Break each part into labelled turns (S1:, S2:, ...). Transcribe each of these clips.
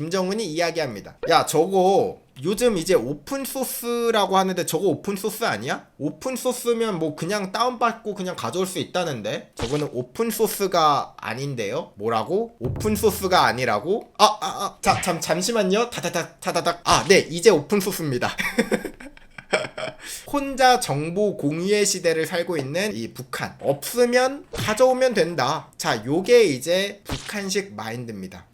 S1: 김정은이 이야기합니다. 야, 저거 요즘 이제 오픈소스라고 하는데 저거 오픈소스 아니야? 오픈소스면 뭐 그냥 다운받고 그냥 가져올 수 있다는데 저거는 오픈소스가 아닌데요? 뭐라고? 오픈소스가 아니라고? 잠시만요. 타다닥. 네, 이제 오픈소스입니다. 혼자 정보 공유의 시대를 살고 있는 이 북한. 없으면 가져오면 된다. 자, 요게 이제 북한식 마인드입니다.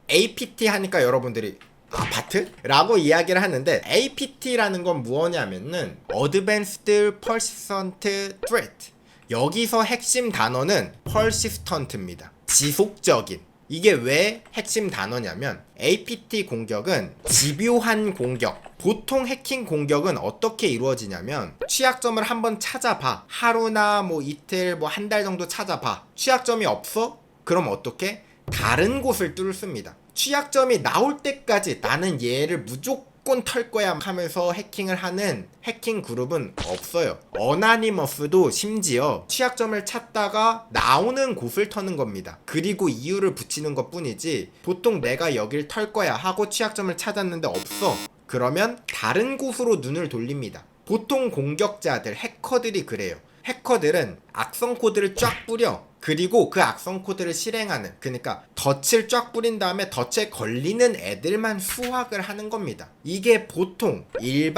S1: APT 하니까 여러분들이 아파트? 라고 이야기를 하는데 APT라는 건 무엇냐면은 Advanced Persistent Threat. 여기서 핵심 단어는 persistent입니다. 지속적인. 이게 왜 핵심 단어냐면 APT 공격은 집요한 공격. 보통 해킹 공격은 어떻게 이루어지냐면 취약점을 한번 찾아봐. 하루나 뭐 이틀 뭐 한 달 정도 찾아봐. 취약점이 없어? 그럼 어떻게? 다른 곳을 뚫습니다. 취약점이 나올 때까지 나는 얘를 무조건 털 거야 하면서 해킹을 하는 해킹 그룹은 없어요. 어나니머스도 심지어 취약점을 찾다가 나오는 곳을 터는 겁니다. 그리고 이유를 붙이는 것 뿐이지 보통 내가 여길 털 거야 하고 취약점을 찾았는데 없어. 그러면 다른 곳으로 눈을 돌립니다. 보통 공격자들, 해커들이 그래요. 해커들은 악성 코드를 쫙 뿌려. 그리고 그 악성 코드를 실행하는, 그러니까 덫을 쫙 뿌린 다음에 덫에 걸리는 애들만 수확을 하는 겁니다. 이게 보통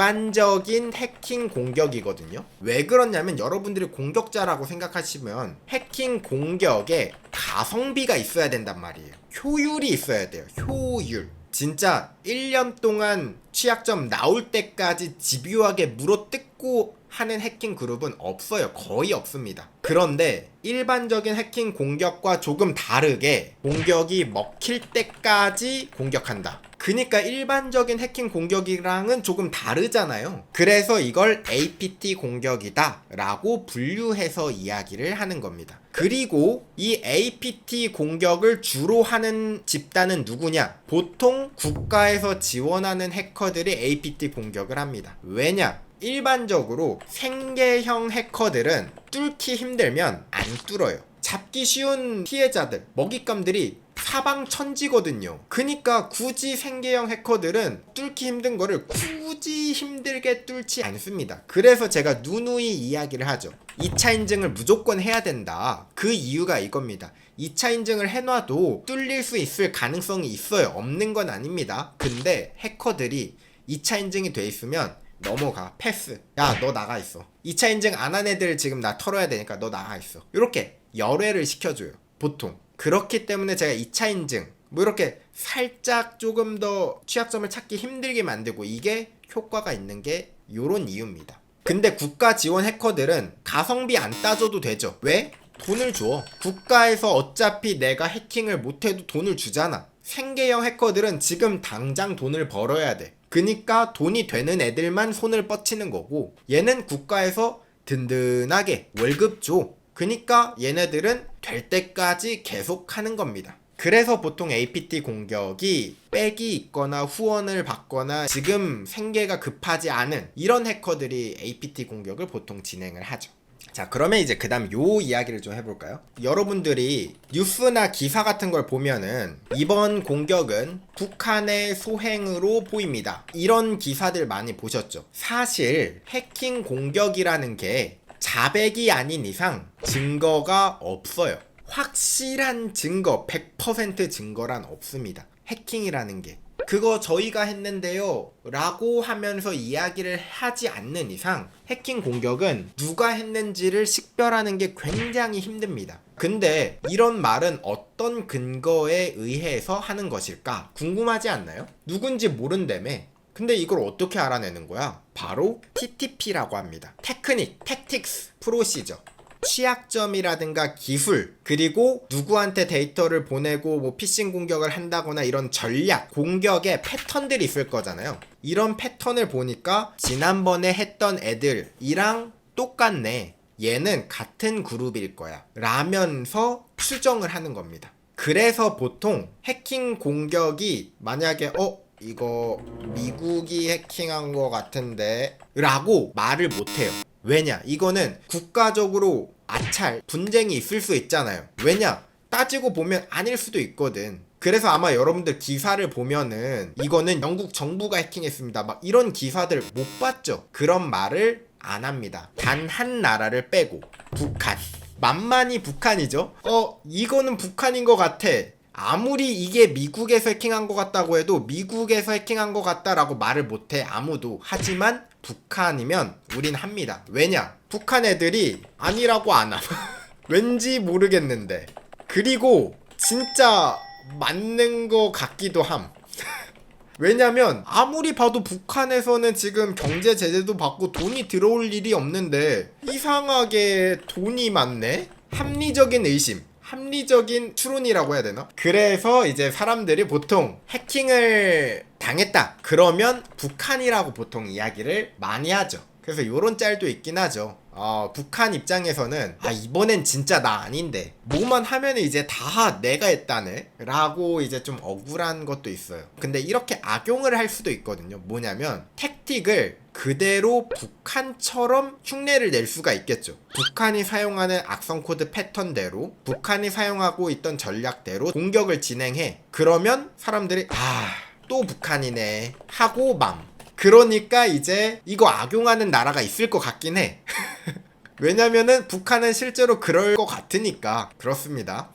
S1: 일반적인 해킹 공격이거든요. 왜 그러냐면 여러분들이 공격자라고 생각하시면 해킹 공격에 가성비가 있어야 된단 말이에요. 효율이 있어야 돼요. 효율. 진짜 1년 동안 취약점 나올 때까지 집요하게 물어뜯고 하는 해킹 그룹은 없어요. 거의 없습니다. 그런데 일반적인 해킹 공격과 조금 다르게 공격이 먹힐 때까지 공격한다. 그러니까 일반적인 해킹 공격이랑은 조금 다르잖아요. 그래서 이걸 APT 공격이다 라고 분류해서 이야기를 하는 겁니다. 그리고 이 APT 공격을 주로 하는 집단은 누구냐? 보통 국가에서 지원하는 해커들이 APT 공격을 합니다. 왜냐? 일반적으로 생계형 해커들은 뚫기 힘들면 안 뚫어요. 잡기 쉬운 피해자들, 먹잇감들이 사방천지거든요. 그니까 굳이 생계형 해커들은 뚫기 힘든 거를 굳이 힘들게 뚫지 않습니다. 그래서 제가 누누이 이야기를 하죠. 2차 인증을 무조건 해야 된다. 그 이유가 이겁니다. 2차 인증을 해놔도 뚫릴 수 있을 가능성이 있어요. 없는 건 아닙니다. 근데 해커들이 2차 인증이 돼 있으면 넘어가. 패스. 야, 너 나가 있어. 2차 인증 안 한 애들 지금 나 털어야 되니까 너 나가 있어. 이렇게 열애를 시켜줘요. 보통. 그렇기 때문에 제가 2차 인증 뭐 이렇게 살짝 조금 더 취약점을 찾기 힘들게 만들고 이게 효과가 있는 게 요런 이유입니다. 근데 국가 지원 해커들은 가성비 안 따져도 되죠. 왜? 돈을 줘. 국가에서 어차피 내가 해킹을 못해도 돈을 주잖아. 생계형 해커들은 지금 당장 돈을 벌어야 돼. 그니까 돈이 되는 애들만 손을 뻗치는 거고 얘는 국가에서 든든하게 월급 줘. 그니까 얘네들은 될 때까지 계속 하는 겁니다. 그래서 보통 APT 공격이 백이 있거나 후원을 받거나 지금 생계가 급하지 않은 이런 해커들이 APT 공격을 보통 진행을 하죠. 자, 그러면 이제 그 다음 요 이야기를 좀 해볼까요? 여러분들이 뉴스나 기사 같은 걸 보면은 이번 공격은 북한의 소행으로 보입니다. 이런 기사들 많이 보셨죠? 사실 해킹 공격이라는 게 자백이 아닌 이상 증거가 없어요. 확실한 증거, 100% 증거란 없습니다. 해킹이라는 게. 그거 저희가 했는데요 라고 하면서 이야기를 하지 않는 이상 해킹 공격은 누가 했는지를 식별하는 게 굉장히 힘듭니다. 근데 이런 말은 어떤 근거에 의해서 하는 것일까 궁금하지 않나요? 누군지 모른다며. 근데 이걸 어떻게 알아내는 거야? 바로 TTP라고 합니다. 테크닉, 택틱스, 프로시저. 취약점이라든가 기술, 그리고 누구한테 데이터를 보내고 뭐 피싱 공격을 한다거나 이런 전략, 공격의 패턴들이 있을 거잖아요. 이런 패턴을 보니까 지난번에 했던 애들이랑 똑같네. 얘는 같은 그룹일 거야. 라면서 추정을 하는 겁니다. 그래서 보통 해킹 공격이 만약에 이거 미국이 해킹한 거 같은데 라고 말을 못해요. 왜냐? 이거는 국가적으로 아찰, 분쟁이 있을 수 있잖아요. 왜냐? 따지고 보면 아닐 수도 있거든. 그래서 아마 여러분들 기사를 보면은 이거는 영국 정부가 해킹했습니다, 막 이런 기사들 못 봤죠. 그런 말을 안 합니다. 단 한 나라를 빼고, 북한. 만만히 북한이죠. 이거는 북한인 것 같아. 아무리 이게 미국에서 해킹한 것 같다고 해도 미국에서 해킹한 것 같다라고 말을 못해, 아무도. 하지만 북한이면 우린 합니다. 왜냐? 북한 애들이 아니라고 안 함. 왠지 모르겠는데. 그리고 진짜 맞는 거 같기도 함. 왜냐면 아무리 봐도 북한에서는 지금 경제 제재도 받고 돈이 들어올 일이 없는데 이상하게 돈이 많네? 합리적인 의심, 합리적인 추론이라고 해야 되나? 그래서 이제 사람들이 보통 해킹을 당했다 그러면 북한이라고 보통 이야기를 많이 하죠. 그래서 요런 짤도 있긴 하죠. 북한 입장에서는 이번엔 진짜 나 아닌데 뭐만 하면 이제 다 내가 했다네 라고 이제 좀 억울한 것도 있어요. 근데 이렇게 악용을 할 수도 있거든요. 뭐냐면 택틱을 그대로 북한처럼 흉내를 낼 수가 있겠죠. 북한이 사용하는 악성 코드 패턴대로, 북한이 사용하고 있던 전략대로 공격을 진행해. 그러면 사람들이 또 북한이네 하고 맘. 그러니까 이제 이거 악용하는 나라가 있을 것 같긴 해. 왜냐면은 북한은 실제로 그럴 것 같으니까. 그렇습니다.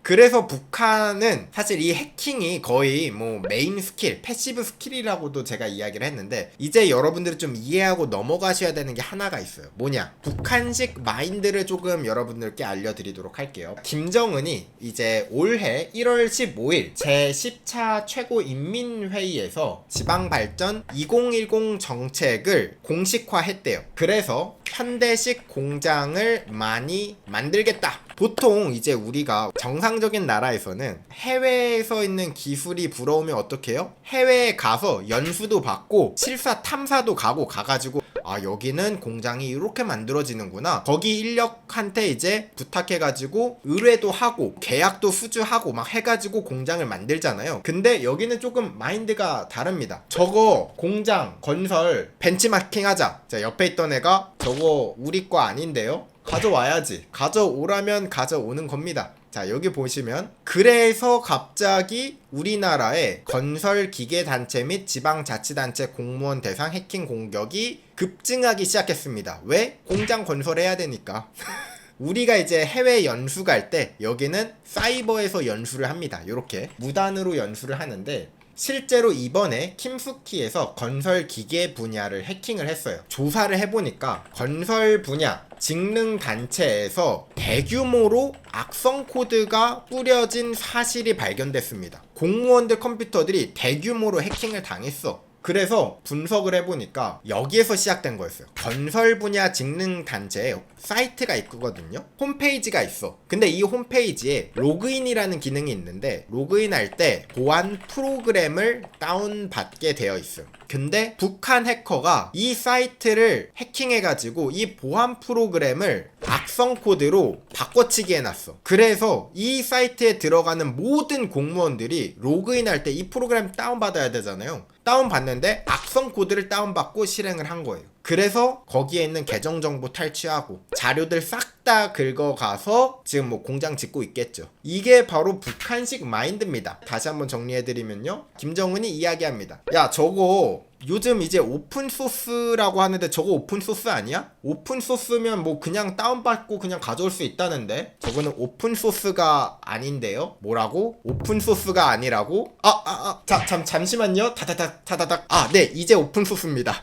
S1: 그래서 북한은 사실 이 해킹이 거의 뭐 메인 스킬, 패시브 스킬이라고도 제가 이야기를 했는데, 이제 여러분들이 좀 이해하고 넘어가셔야 되는 게 하나가 있어요. 뭐냐? 북한식 마인드를 조금 여러분들께 알려드리도록 할게요. 김정은이 이제 올해 1월 15일 제10차 최고인민회의에서 지방발전 2010 정책을 공식화했대요. 그래서 현대식 공장을 많이 만들겠다. 보통 이제 우리가 정상적인 나라에서는 해외에서 있는 기술이 부러우면 어떻게 해요? 해외에 가서 연수도 받고 실사 탐사도 가가지고 여기는 공장이 이렇게 만들어지는구나, 거기 인력한테 이제 부탁해가지고 의뢰도 하고 계약도 수주하고 막 해가지고 공장을 만들잖아요. 근데 여기는 조금 마인드가 다릅니다. 저거 공장 건설 벤치마킹 하자. 자, 옆에 있던 애가 저거 우리 거 아닌데요? 가져와야지. 가져오라면 가져오는 겁니다. 자, 여기 보시면 그래서 갑자기 우리나라의 건설기계단체 및 지방자치단체 공무원 대상 해킹 공격이 급증하기 시작했습니다. 왜? 공장 건설해야 되니까. 우리가 이제 해외 연수 갈 때 여기는 사이버에서 연수를 합니다. 이렇게 무단으로 연수를 하는데, 실제로 이번에 킴스키에서 건설 기계 분야를 해킹을 했어요. 조사를 해보니까 건설 분야 직능 단체에서 대규모로 악성 코드가 뿌려진 사실이 발견됐습니다. 공무원들 컴퓨터들이 대규모로 해킹을 당했어. 그래서 분석을 해보니까 여기에서 시작된 거였어요. 건설 분야 직능 단체에 사이트가 있거든요. 홈페이지가 있어. 근데 이 홈페이지에 로그인이라는 기능이 있는데, 로그인할 때 보안 프로그램을 다운받게 되어 있어요. 근데 북한 해커가 이 사이트를 해킹해가지고 이 보안 프로그램을 악성 코드로 바꿔치기 해놨어. 그래서 이 사이트에 들어가는 모든 공무원들이 로그인할 때 이 프로그램 다운받아야 되잖아요. 다운받는데 악성 코드를 다운받고 실행을 한 거예요. 그래서 거기에 있는 계정 정보 탈취하고 자료들 싹 다 긁어가서 지금 뭐 공장 짓고 있겠죠. 이게 바로 북한식 마인드입니다. 다시 한번 정리해드리면요, 김정은이 이야기합니다. 야, 저거 요즘 이제 오픈소스라고 하는데 저거 오픈소스 아니야? 오픈소스면 뭐 그냥 다운받고 그냥 가져올 수 있다는데 저거는 오픈소스가 아닌데요? 뭐라고? 오픈소스가 아니라고? 잠시만요. 타다닥. 네, 이제 오픈소스입니다.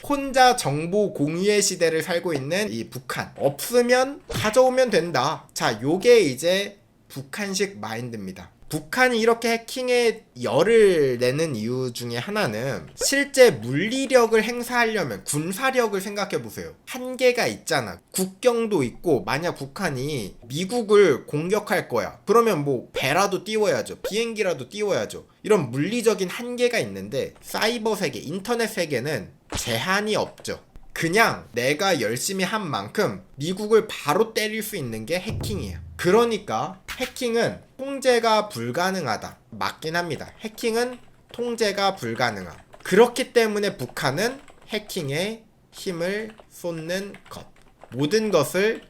S1: 혼자 정보 공유의 시대를 살고 있는 이 북한. 없으면 가져오면 된다. 자, 요게 이제 북한식 마인드입니다. 북한이 이렇게 해킹에 열을 내는 이유 중에 하나는 실제 물리력을 행사하려면 군사력을 생각해보세요. 한계가 있잖아. 국경도 있고, 만약 북한이 미국을 공격할 거야. 그러면 뭐 배라도 띄워야죠. 비행기라도 띄워야죠. 이런 물리적인 한계가 있는데, 사이버 세계, 인터넷 세계는 제한이 없죠. 그냥 내가 열심히 한 만큼 미국을 바로 때릴 수 있는 게 해킹이에요. 그러니까 해킹은 통제가 불가능하다. 맞긴 합니다. 해킹은 통제가 불가능함. 그렇기 때문에 북한은 해킹에 힘을 쏟는 것. 모든 것을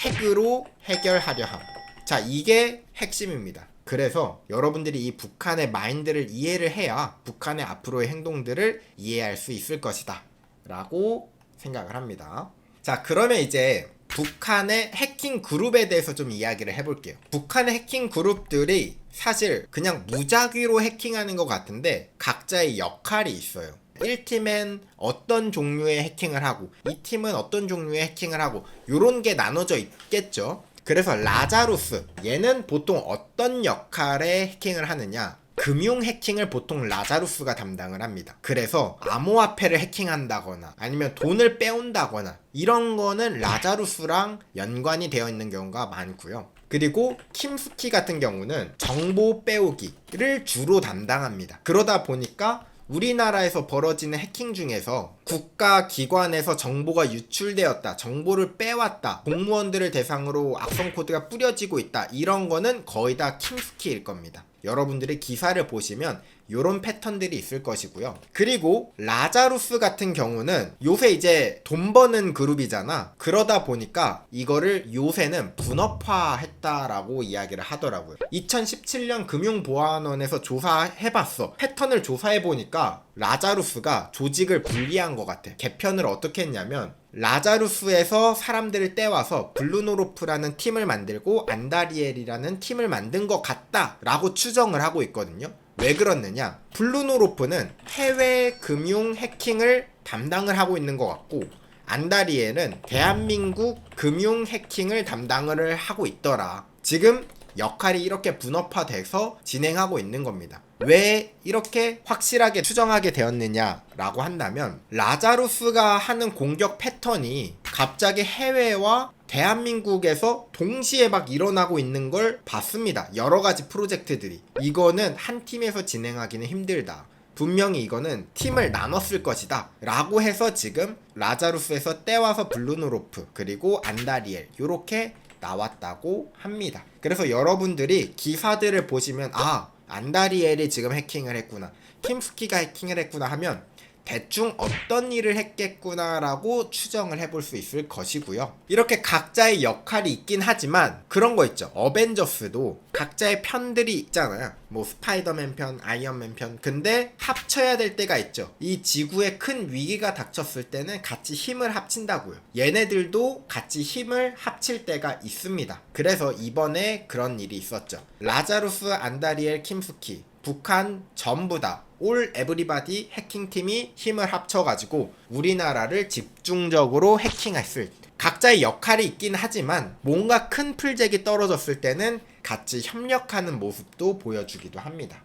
S1: 핵으로 해결하려 함. 자, 이게 핵심입니다. 그래서 여러분들이 이 북한의 마인드를 이해를 해야 북한의 앞으로의 행동들을 이해할 수 있을 것이다 라고 생각을 합니다. 자, 그러면 이제 북한의 해킹 그룹에 대해서 좀 이야기를 해볼게요. 북한의 해킹 그룹들이 사실 그냥 무작위로 해킹하는 것 같은데 각자의 역할이 있어요. 1팀엔 어떤 종류의 해킹을 하고 2팀은 어떤 종류의 해킹을 하고 요런 게 나눠져 있겠죠. 그래서 라자루스, 얘는 보통 어떤 역할의 해킹을 하느냐, 금융 해킹을 보통 라자루스가 담당을 합니다. 그래서 암호화폐를 해킹한다거나 아니면 돈을 빼온다거나 이런 거는 라자루스랑 연관이 되어 있는 경우가 많고요. 그리고 킴스키 같은 경우는 정보 빼오기를 주로 담당합니다. 그러다 보니까 우리나라에서 벌어지는 해킹 중에서 국가기관에서 정보가 유출되었다, 정보를 빼왔다, 공무원들을 대상으로 악성 코드가 뿌려지고 있다, 이런 거는 거의 다 킴스키일 겁니다. 여러분들이 기사를 보시면 요런 패턴들이 있을 것이고요. 그리고 라자루스 같은 경우는 요새 이제 돈 버는 그룹이잖아. 그러다 보니까 이거를 요새는 분업화했다라고 이야기를 하더라고요. 2017년 금융보안원에서 조사해봤어. 패턴을 조사해보니까 라자루스가 조직을 분리한 것 같아. 개편을 어떻게 했냐면 라자루스에서 사람들을 떼와서 블루노로프라는 팀을 만들고 안다리엘이라는 팀을 만든 것 같다 라고 추정을 하고 있거든요. 왜 그렇느냐, 블루노로프는 해외 금융 해킹을 담당을 하고 있는 것 같고 안다리엘은 대한민국 금융 해킹을 담당을 하고 있더라. 지금 역할이 이렇게 분업화돼서 진행하고 있는 겁니다. 왜 이렇게 확실하게 추정하게 되었느냐라고 한다면 라자루스가 하는 공격 패턴이 갑자기 해외와 대한민국에서 동시에 막 일어나고 있는 걸 봤습니다. 여러 가지 프로젝트들이. 이거는 한 팀에서 진행하기는 힘들다. 분명히 이거는 팀을 나눴을 것이다 라고 해서 지금 라자루스에서 떼와서 블루노로프 그리고 안다리엘 요렇게 나왔다고 합니다. 그래서 여러분들이 기사들을 보시면 아, 안다리엘이 지금 해킹을 했구나, 킴스키가 해킹을 했구나 하면 대충 어떤 일을 했겠구나 라고 추정을 해볼 수 있을 것이고요. 이렇게 각자의 역할이 있긴 하지만 그런 거 있죠. 어벤져스도 각자의 편들이 있잖아요. 뭐 스파이더맨 편, 아이언맨 편. 근데 합쳐야 될 때가 있죠. 이 지구에 큰 위기가 닥쳤을 때는 같이 힘을 합친다고요. 얘네들도 같이 힘을 합칠 때가 있습니다. 그래서 이번에 그런 일이 있었죠. 라자루스, 안다리엘, 킴스키 북한 전부 다 올 에브리바디 해킹팀이 힘을 합쳐가지고 우리나라를 집중적으로 해킹했을 때 각자의 역할이 있긴 하지만 뭔가 큰 풀잭이 떨어졌을 때는 같이 협력하는 모습도 보여주기도 합니다.